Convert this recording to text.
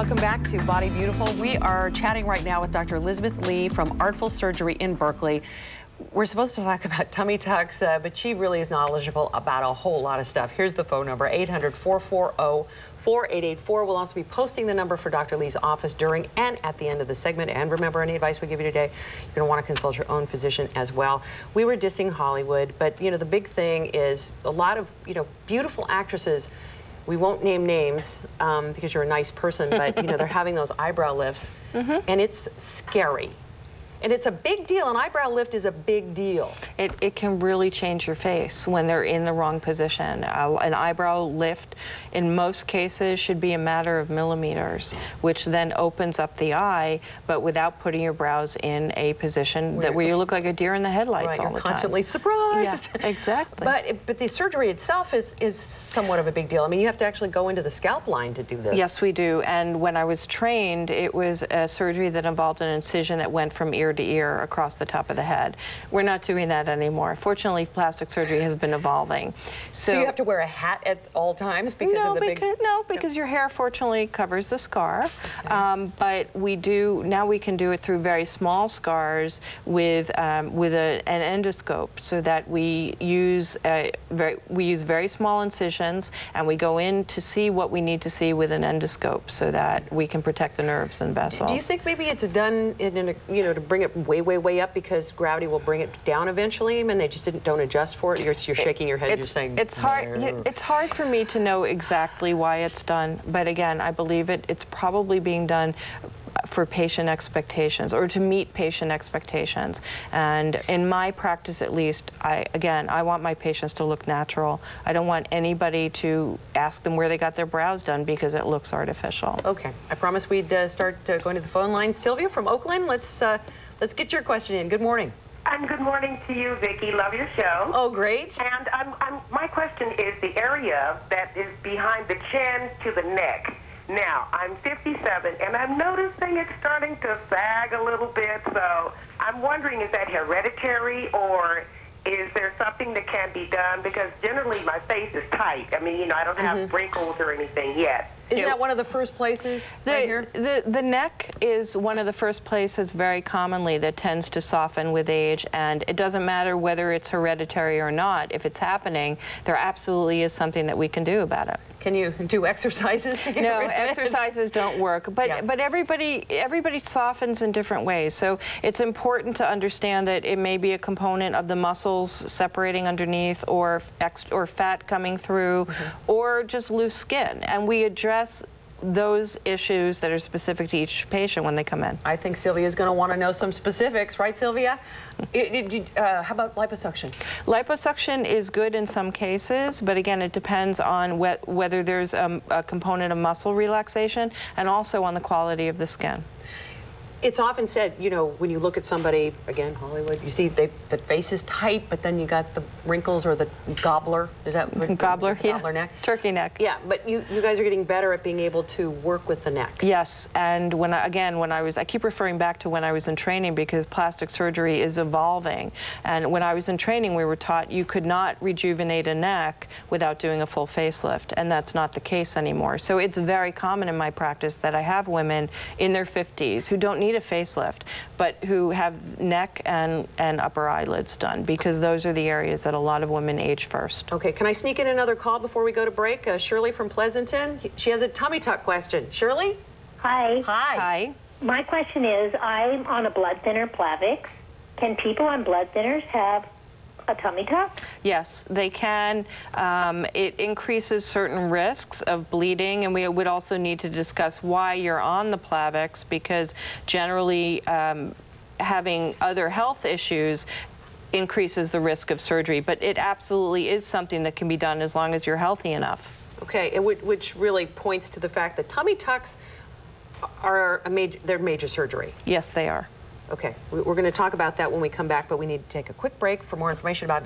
Welcome back to Body Beautiful. We are chatting right now with Dr. Elizabeth Lee from Artful Surgery in Berkeley. We're supposed to talk about tummy tucks, but she really is knowledgeable about a whole lot of stuff. Here's the phone number, 800-440-4884. We'll also be posting the number for Dr. Lee's office during and at the end of the segment. And remember, any advice we give you today, you're going to want to consult your own physician as well. We were dissing Hollywood, but, you know, the big thing is a lot of, beautiful actresses. We won't name names because you're a nice person, but they're having those eyebrow lifts, and it's scary. And it's a big deal. An eyebrow lift is a big deal. It can really change your face when they're in the wrong position. An eyebrow lift, in most cases, should be a matter of millimeters, which then opens up the eye, but without putting your brows in a position where you look like a deer in the headlights all the time. You're constantly surprised. Yeah, exactly. But the surgery itself is somewhat of a big deal. I mean, you have to actually go into the scalp line to do this. Yes, we do. And when I was trained, it was a surgery that involved an incision that went from ear to ear across the top of the head. We're not doing that anymore. Fortunately, plastic surgery has been evolving. So you have to wear a hat at all times because of the big... No, because your hair fortunately covers the scar. Okay. But now we can do it through very small scars with an endoscope, so that we use very small incisions, and we go in to see what we need to see with an endoscope, so that we can protect the nerves and vessels. Do you think maybe it's done to bring it way up because gravity will bring it down eventually, and they just don't adjust for it? You're shaking your head. You're saying it's hard. It's hard for me to know exactly why it's done, but again, I believe it's probably being done for patient expectations, or to meet patient expectations. And in my practice, at least, I want my patients to look natural. I don't want anybody to ask them where they got their brows done because it looks artificial. Okay, I promised we'd start going to the phone line. Sylvia from Oakland, let's get your question in. Good morning. And good morning to you, Vicki. Love your show. Oh, great. And my question is the area that is behind the chin to the neck. Now, I'm 57, and I'm noticing it's starting to sag a little bit, so I'm wondering, is that hereditary, or is there something that can be done? Because generally my face is tight. I mean, I don't have wrinkles or anything yet. Isn't that one of the first places right here? The neck is one of the first places very commonly that tends to soften with age, and it doesn't matter whether it's hereditary or not. If it's happening, there absolutely is something that we can do about it. Can you do exercises to get rid of it? No, exercises don't work, but everybody softens in different ways. So it's important to understand that it may be a component of the muscles separating underneath, or fat coming through, or just loose skin, and we address those issues that are specific to each patient when they come in. I think Sylvia's going to want to know some specifics, right, Sylvia? How about liposuction? Liposuction is good in some cases, but again, it depends on whether there's a component of muscle relaxation, and also on the quality of the skin. It's often said, when you look at somebody, again, Hollywood, you see the face is tight, but then you got the wrinkles, or the gobbler. Is that gobbler? Gobbler neck? Turkey neck. Yeah, but you guys are getting better at being able to work with the neck. Yes, and I keep referring back to when I was in training, because plastic surgery is evolving. And when I was in training, we were taught you could not rejuvenate a neck without doing a full facelift, and that's not the case anymore. So it's very common in my practice that I have women in their 50s who don't need a facelift, but who have neck and upper eyelids done, because those are the areas that a lot of women age first. Okay, can I sneak in another call before we go to break? Shirley from Pleasanton, she has a tummy tuck question. Shirley? Hi. Hi. Hi. My question is, I'm on a blood thinner, Plavix. Can people on blood thinners have a tummy tuck? Yes, they can. It increases certain risks of bleeding, and we would also need to discuss why you're on the Plavix, because generally having other health issues increases the risk of surgery, but it absolutely is something that can be done as long as you're healthy enough. Okay, which really points to the fact that tummy tucks are they're major surgery. Yes, they are. Okay, we're going to talk about that when we come back, but we need to take a quick break. For more information about